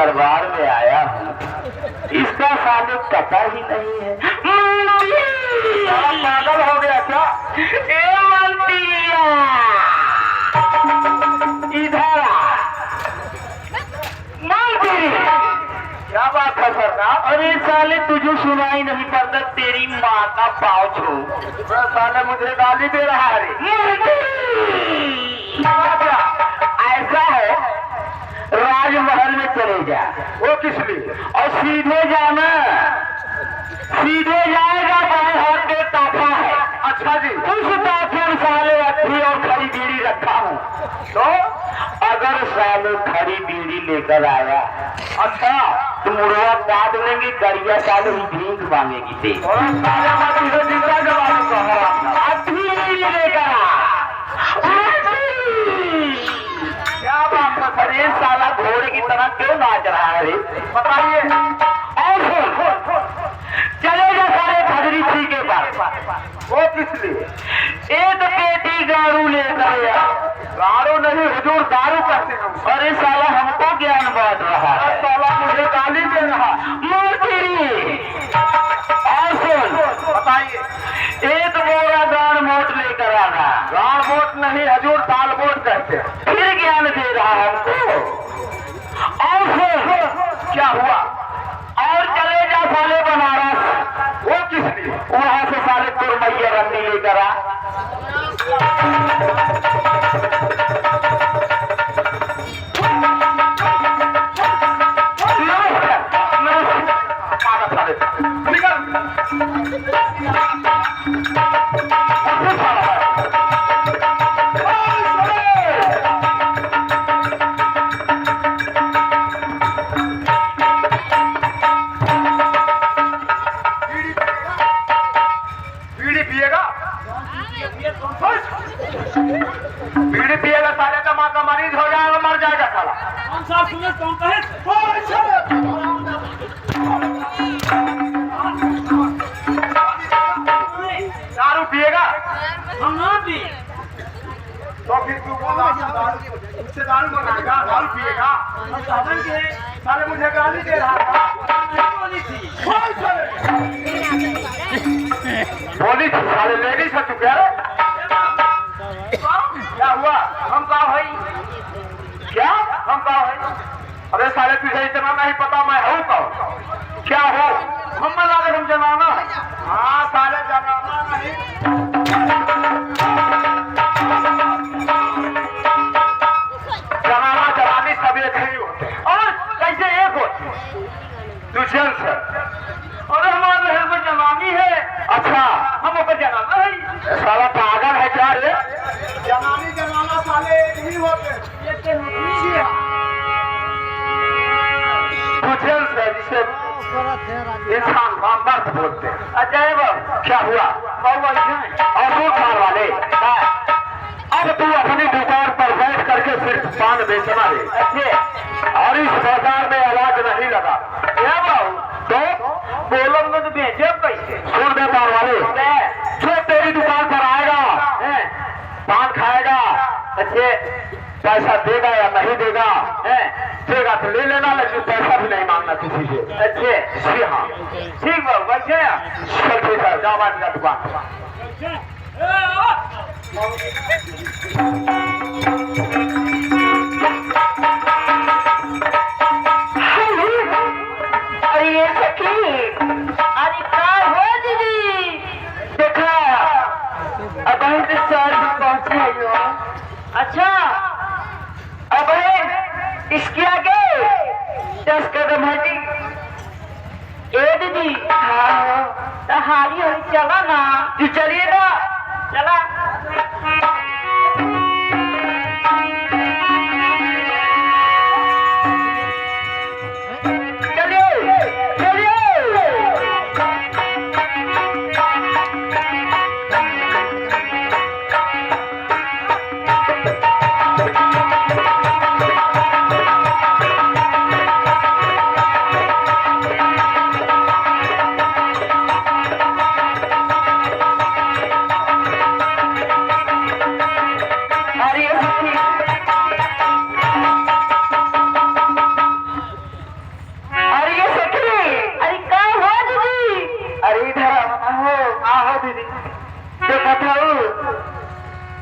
दरबार में आया हूँ, इसका साले पता ही नहीं है। पागल हो गया क्या? ए मंत्रिया इधर मंत्री, क्या बात है सरदार? अरे साले तुझे सुनाई नहीं पड़ता? तेरी माँ का पाँव छू। साले मुझे गाली दे रहा है। ऐसा है, राजमहल में चले जा। वो किस लिए? और सीधे जाना, सीधे जाएगा, बाएं हाथ में ताफा है। अच्छा जी, उस ताफे में साले अथी और खड़ी बीड़ी रखा हूँ, तो अगर साले खड़ी बीड़ी लेकर आया, अच्छा तो मुड़वा काट लेंगे, गरिया साले ही भीख मांगेगी ते। लेकर क्या बात है? अरे साला घोड़े की तरह क्यों नाच रहा है रे? बताइए। चलेगा सारे खजरी थी के पास। वो किस लिए? एक पेटी गाड़ू लेकर। गाड़ू नहीं हुजूर, दारू करते हैं। अरे साला हमको ज्ञान बांट रहा है। साला मुझे गाली दे रहा। और सुन, बताइए। एक बोरा गाड़ मोट लेकर आना। गाड़ मोट नहीं हजूर, दाल मोट कहते हैं। फिर ज्ञान दे रहा हमको। और सुन, क्या हुआ? और चले जा साले बनारस। वो किस लिए? वहां से साले तुरमैया रंडी लेकर आ। बीड़ी पिएगा साले का माँ का मरीज हो जाएगा, मर जाएगा साला। कौन सा सुने? कौन कहे? दारू पिएगा? हम ना पी। तो फिर तू उससे दारू बनाएगा, दारू पिएगा? साले मुझे गाली दे रहा था। बोली थी साले, लेडीज है तू क्या? क्या हुआ? हम कहा भाई? क्या हम कहा भाई? अरे साले तुझे इतना नहीं पता मैं हूँ कौन? क्या हो? हम लगा तुम जनाना। हाँ साले जनाना नहीं, जनाना जनानी सब एक ही होते हैं। और कैसे एक होते? तू चल सर। अरे हमारे महल में जनानी है। अच्छा, हम ऊपर जनाना है। साला पागल है क्या रे? जनानी जनाना साले एक ही होते हैं। जिसे इंसान मर्द बोलते हैं। अजय बाबू, क्या हुआ? और वाले, अब तू अपनी दुकान पर बैठ करके सिर्फ पान बेचना है। अच्छे, और इस बाजार में आवाज नहीं लगा। क्या बाबू? तो बोलोगे तो बेचे पैसे। सुन व्यापार वाले, जो तेरी दुकान पर आएगा, पान खाएगा, अच्छे पैसा देगा या नहीं देगा? देगा तो ले लेना, लेकिन पैसा भी नहीं मांगना किसी से। अच्छे जी हाँ, ठीक बाबू, बैठे। चल ठीक है, जाओ बात का दुकान। अरे ये सखी, अरे क्या हो दीदी? देखा अब सर पहुंची है। अच्छा, अब इसके आगे 10 कदम है जी। ए दीदी, हाँ हारी हो, चला ना जी, चलिए ना, चला। दीदी देखा था